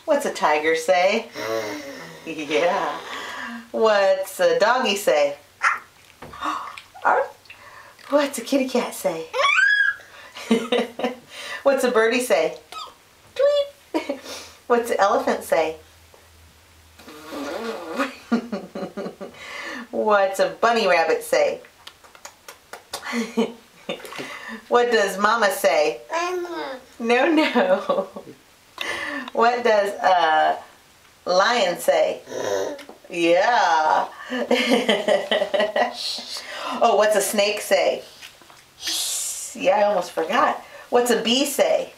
What's a tiger say? Yeah. What's a doggy say? What's a kitty cat say? What's a birdie say? Tweet. What's an elephant say? What's a bunny rabbit say? What does mama say? No, no. What does a lion say? Yeah. Oh, what's a snake say? Yeah, I almost forgot. What's a bee say?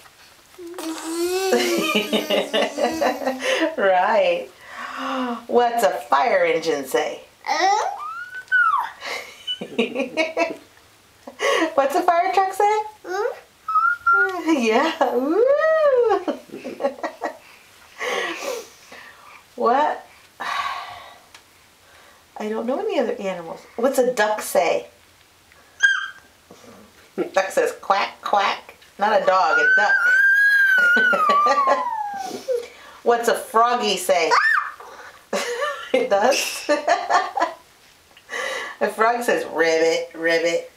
Right. What's a fire engine say? What's a fire truck say? Yeah. Woo. What? I don't know any other animals. What's a duck say? Duck says quack, quack. Not a dog, a duck. What's a froggy say? It does? A frog says ribbit, ribbit.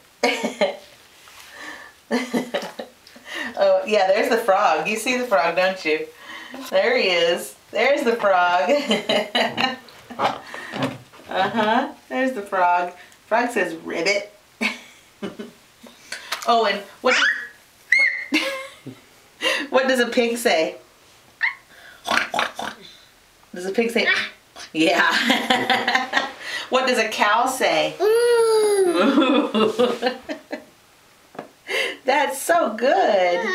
Oh, yeah, there's the frog. You see the frog, don't you? There he is. There's the frog. Uh-huh. There's the frog. Frog says ribbit. Oh, and what does a pig say? Does a pig say? Yeah. What does a cow say? That's so good.